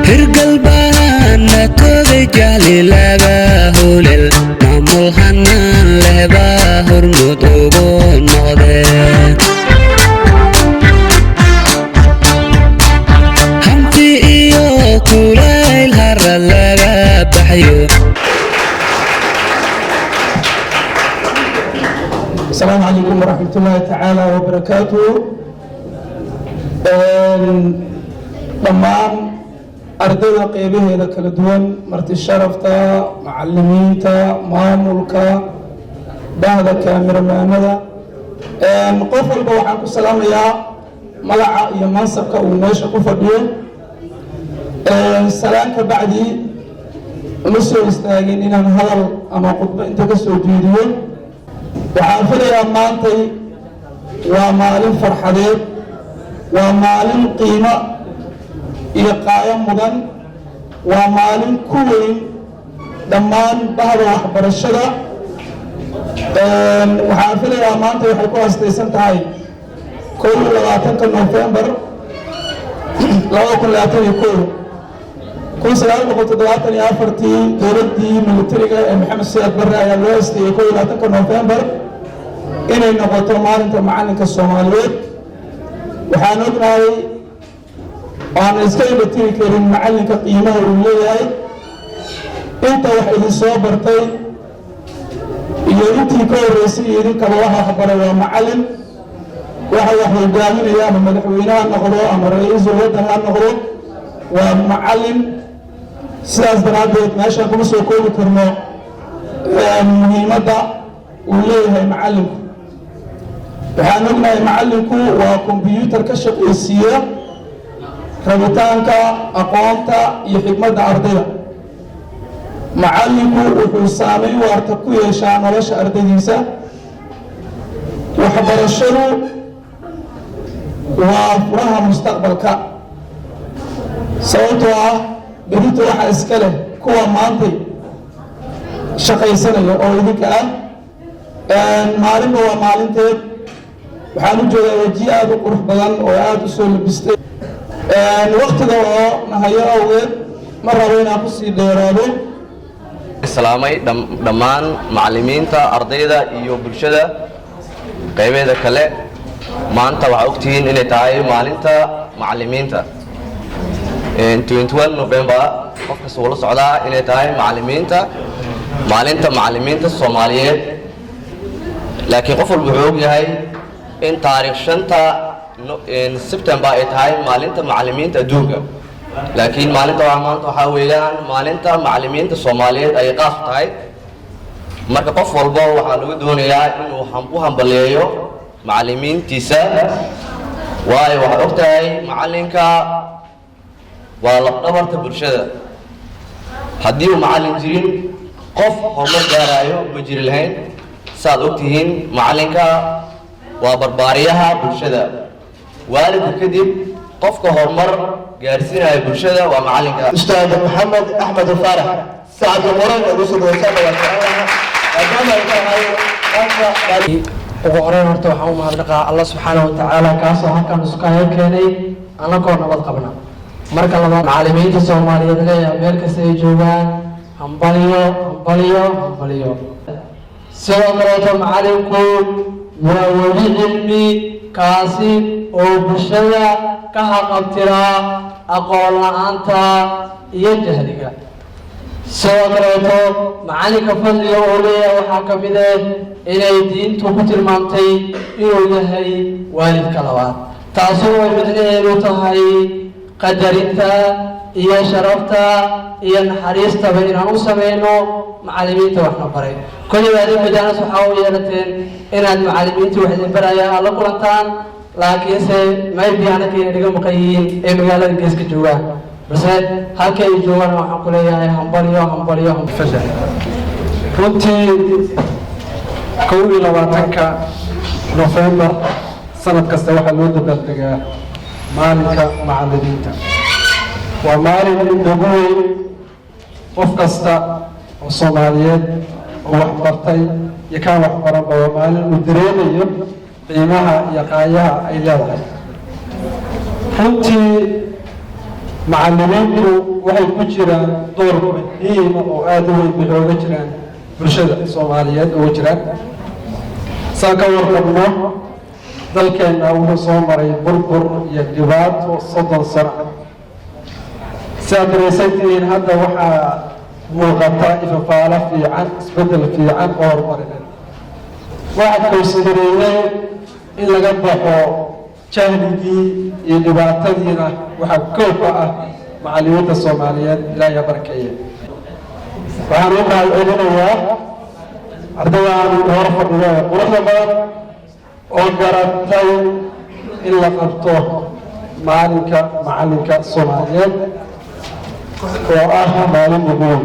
hirgalbaana today jahli laga hulel maamul hanaan lehba hormud ugu noqdeen hanti iyo kulayl hara laga baxyo. السلام عليكم ورحمة الله تعالى وبركاته. دمان أردنا قيبه إذا كالدوان مرتي الشرفتا معلمينتا مامولكا بعد كاميرا مامدا قفل بوحانكو السلام يا ملعا يا منصبكا وماشا قفل بيه سلامك بعدي نسو استاقين إنا نهضر أما قطبة انت كسو جيديون waxaan filayaa maantay waa maalin farxadeed waa maalin qiimo iyo qaayo mudan waa maalin ku weyn dhammaan bahda waxbarashada waxaan filayaa maanta waxay ku haastaysan tahay 21 November 1974 dowladdii militariga ee Maxamed Siyaad Barre ayaa loo haastayay 21 November inay noqoto maalinta macalinka Soomaaliyeed. waxaan ognahay aan iska ibatiri karin macalinka qiimaha uu leeyahay inta wax idin soo bartay iyo intii ka horeysay idinkaba waxa baray waa macalin waxa wax hogaaminaya ama madaxweynaha noqdo ama ra'iisul wadanka noqdo waa macalin. sidaas daraadeed meesha kuma soo koobi karno muhiimadda uu leeyahay macalinku. waxaan ognahay macalinku waa kombiyuutar ka shaqaysiiya rabitaanka aqoonta iyo xikmadda ardayda. macalinku wuxuu saameyn waarta ku yeeshaa nolosha ardaydiisa. waxbarashadu waa furaha mustaqbalka sababtoo ah berito waxa iska leh kuwa maantay shaqaysanaya oo idinka ah maalinba waa maalinteed. waxaan u joogaa wajiye aad u qurux badan oo aad u soo labistay waqtiga oo nahayo awgeed ma rabo inaan ku sii dheeraado. islaamay dhammaan macallimiinta ardayda iyo bulshada qaybeeda kale maanta waxaa ogtihiin inay tahay maalinta macallimiinta 21 November qofkas wala socdaa inay tahay maalinta macallimiinta Soomaaliyeed. laakiin qof walba wuxuu og yahay in taariikh 5 September ay tahay maalinta macallimiinta adduunka. laakiin maalinta waxaa weeyaan maalinta macallimiinta Soomaaliyeed ay qaas tahay. marka qof walba waxaa lagu doonayaa inuu u hambaleeyo macallimiintiisa waayo waxaad og tahay macallinka waa lafdhabarta bulshada. haddii uu macallin jirin qof horumar gaarayo ma jiri lahayn. saad ogtihiin macallinka waa barbaariyaha bulshada. waalidka kadib qofka horumar gaarsiinaya bulshada waa macallinka. Ustaad Maxamed Axmed Faarax saad waran ugu soo dhawaaqay ugu horeyn horta waxaan u mahadnaqaa Allah subxaanahu wa ta'ala kaasoo halkan isku keenay anagoo nabad qabna. marka labaad macallimiinta Soomaaliyeed leeyahay meel kasta ay joogaan hambaliyo. sidoo kale macallinku waa weli cilmi kaasi oo bulshada ka haqabtira aqoon la'aanta iyo jahliga. sidoo kale macallinka fadliga oo leeyahay waxaa ka mid ah inay diintu ku tilmaantay inuu yahay waalidka labaad taasoo ay midnaheedu tahay qadarinta iyo sharafta iyo naxariistaba inaan u sameeyno macallimiinta waxna baray. kulli waalid jaanas waxa uu yeelateen inaad macallimiinta wax idin barayaan la kulantaan laakiinse maybe anaka inaga maqayiin ee magaalada geeska joogaan balse halka ay joogaan waxaan ku leeyahay hambaliyo runtii 21 November sanad kasta waxaa loo dabaaldegaa maalinka macallimiinta. waa maalin ugu weyn qof kasta oo Soomaaliyeed oo wax bartay iyo kaan wax baranba waa maalin uu dareemayo qiimaha iyo qaayaha ay leedahay. runtii macallimiintu waxay ku jiraan door muhiim ah oo aad u weyn bay ooga jiraan bulshada Soomaaliyeed oo jiraan saan ka warqabno dalkeena wuxuu soo maray burbur iyo dhibaato 30 sano سأدرسين هذا وحى مغطى إفقالة في عن بدل في عن أورمرنا واحد كوسيدرين إلا قبحوا شاهدي اللي بعتدينا وحكوفة مع اليوت الصوماليين لا يبركيه وحنوقع الأولين أردوان ورفع الله ورفع وقرأتين إلا قبطوه معلنك الصوماليين وآخر مالين بقول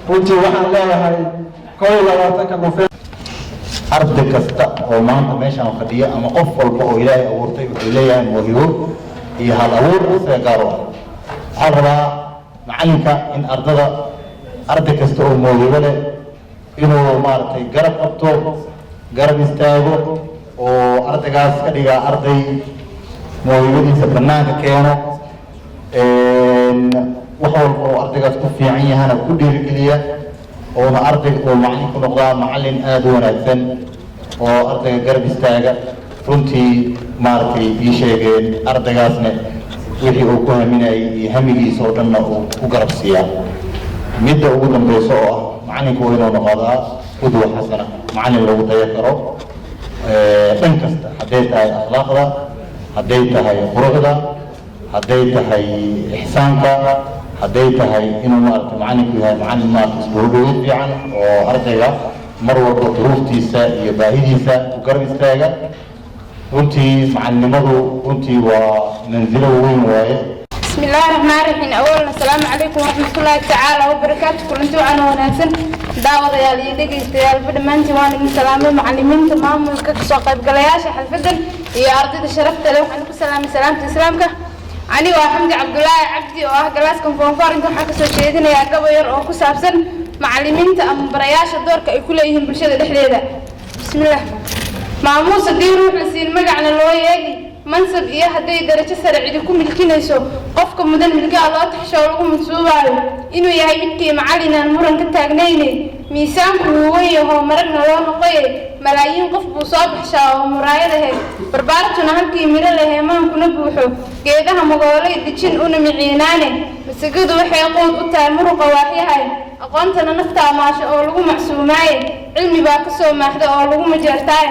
runtii waxaan leeyahay 21 November arday kasta oo maanta meeshaan fadhiya ama qof walba oo Ilaahay abuurtay wuxuu leeyahay muhiim iyo hal abuur isaga gaar ah waxaan rabaa macalinka in arday kasta oo muhiim leh inuu maartay garab qabto garab istaago oo ardaygaas ka dhiga arday muhiimadiisa banaanka keeno وحول أرضك تكفي عنها أنا كل رجلية وأنا أرضك ومعني كل نقطة معلم آدون أكثر وأرضك قرب استاجا فنتي مارتي بيشيء أرضك أصلا وحي أكون من يهمي صوتنا وقرب سيا مدة أقولهم بيسوع معني كوينو نقطة قدوة حسنة معني لو تيسروا انكست حديتها أخلاقها حديتها خروجها حديتها إحسانك حديتها إنه مارك معنك بها معنى مارك سبوله في عن وأرجع مرة بطروفتي سا يباهي سا وقرب استاجا وأنتي معلمه وأنتي ومنزله وين وايد. بسم الله الرحمن الرحيم. أولا السلام عليكم ورحمة الله تعالى وبركاته. كل أنتوا أنا وناسن دعوة يا ليدك استيال بدمانتي وأنا من سلام معلمين تمام الكسوق بقلياش حلفدن يا أرضي تشرفت له وحنكم سلامك أنا وحمد عبد الله عبدي وأهجلاسكم فنفار إنتم حكوا سويدنا يا قبير أو كسابسن معلمين تأم برياش الدور كلهم بالشدة الحديدة. بسم الله. معموس الدين روح لسين مجعنا الوياجي منصب إيه هدي درجة سرع عندكم الكنيسة قفكم مدن من قاع الله تحشوا لكم منصوبة إنه يا بنتي معلنا المرن كتاجنيني ميسام هوية هو مرنا لون قوي ملايين قف بصاب حشاو ومرايده بربارتنا هنكي ميرا له ما كنا بوحو جيدها مقولي دتشين أنا معيناني بس جدو حيقود التامر قواحيها أقانتنا نفتح ما شاء الله معصوماي علمي باكسو ما حدا الله مجرتاي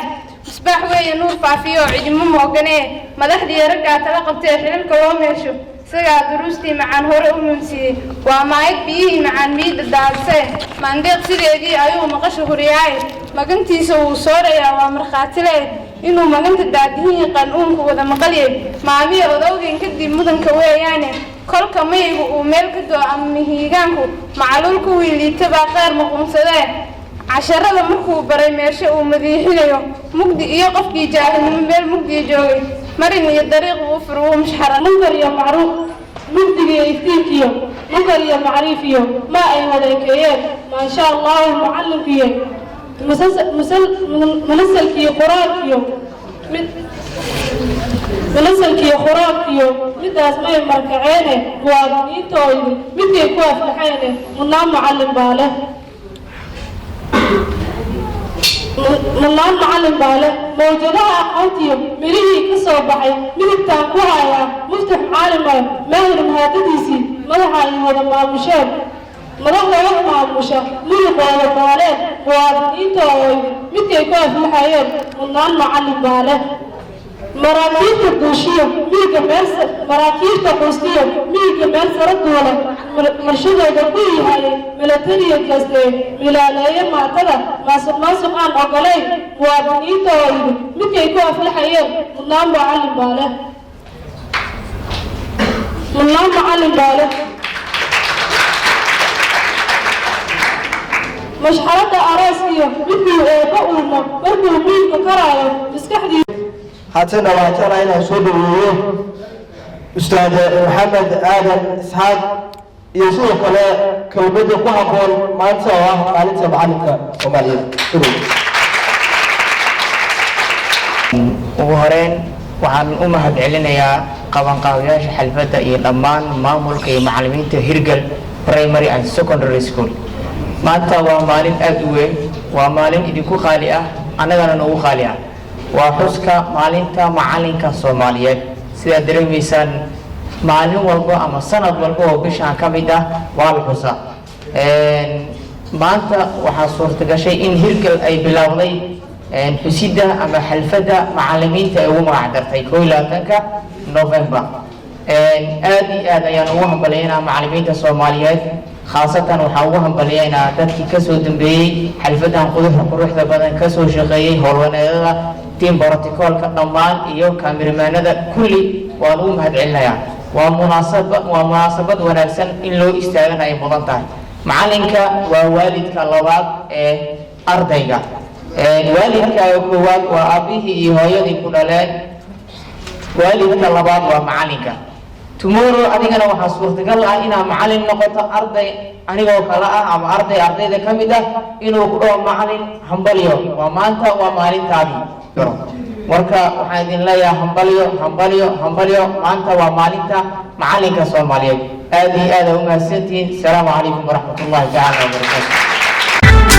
مصباح ويا نور فافيو عجم موقنيه مدحدي رجع تلقبتي حلمك ومشو سجى دروستي مع هور أمنسي ومايك بيه مع ميد الدارسة ما عندك سيدي أيوة مقش هرياي ما كنتي سو صورة ومرخاتلة إنه ما كنت داديه قانون وذا مقلي ما بيه وذوقين كدي مدن كوي يعني كل كمي وملك دو أمهيجانكو معلولكو اللي تبع غير مقمصده عشرة مركو بري ماشي ومديحينيو مقدي يقف كي جاهل من بين مقدي جوي مرين يدريق وفر ومش حرام منكر يا معروف مقدي يفتيكيو منكر يا معرفيو ما أي مدركيات ما شاء الله المعلم فيه منسل كي قراكيو منسل كي قراكيو مدى اسمه مركعينه وابنيتوي مدى يكوى في الحينه منام معلم باله نلان معلم باله موجودها أقوتي مريه كسر بحي من التنقوها يا مفتح عالم ماهر مهاتديسي مدحا يهود المعمشان مدحا يهود المعمشان ملقوا وطالين وابنيتوي مدى يكوى في الحياة نلان معلم باله مراكيب الدوشية ميجا مالسر مراكيب الدوشية ميجا مالسر الدولة مرشدة قوي هاي ملترية كسلة ملالاية معتلة ما سبحان أقلي وابنيته ميجا يكون في الحياة منام معلم باله منام معلم باله مش حركة أراسية ميجا بقولنا برضو ميجا كراية بسكحدي حتى واتنا إلى صدوه أستاذ محمد آدم إسحاق يسوق له كلمة قهقون ما نسواه ما نسوى عنك ومالين. وهرين waxaan u mahadcelinayaa qabanqaabiyaasha xalfadda iyo dhammaan maamulka iyo macallimiinta Hirgal Primary and Secondary School. maanta waa maalin aad u weyn, waa maalin idinku qaali ah, annagana nagu qaali ah. waa xuska maalinta macalinka Soomaaliyeed. sida dareemaysaan maalin walba ama sanad walba oo bishaan ka mid ah waa la xusaa. maanta waxaa suurtagashay in Hirgal ay bilowday xusida ama xalfadda macallimiinta ay ugu magac dartay 21 November. aad iyo aad ayaan ugu hambalyeynaa macallimiinta Soomaaliyeed, khaasatan waxaa ugu hambalyeynaa dadkii ka soo dambeeyey xalfaddan quruxda badan ka soo shaqeeyey, howlwaneedada, team protocolka dhammaan iyo kaamiramanada kulli waan ugu mahadcelinayaa. waa munaasabad wanaagsan in loo istaagana ay mudan tahay. macalinka waa waalidka labaad ee ardayga. waalidkaaga koowaad waa aabihii iyo hooyadii ku dhaleen, waalidka labaad waa macalinka. tomorrow adigana waxaa suurtagal ah inaad macalin noqoto, arday anigoo kale ah ama ardayda ka mid ah inuu ku dhaho macalin hambalyo, waa maanta waa maalintaadii. marka waxaan idin leeyahay hambalyo hambalyo hambalyo, maanta waa maalinta macalinka Soomaaliyeed. aad iyo aad u mahadsantihiin. asalaamu calaykum waraxmatullaahi tacaala wabarakaatu.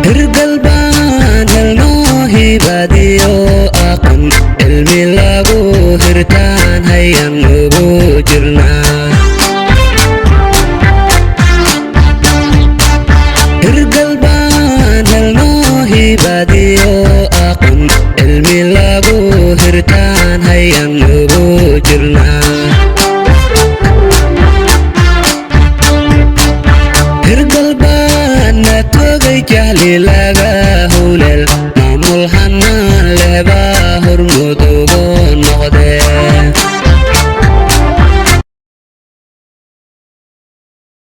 Hirgal baan helnoo hibadiyo aqoon, cilmi lagu hirtaan hayaan ugu jirnaa. Hirgal baan helnoo hibadiyo aqoon, cilmi lagu hirtaan hayaan ugu jirnaa. Hirgal baan na togay jahli laga howle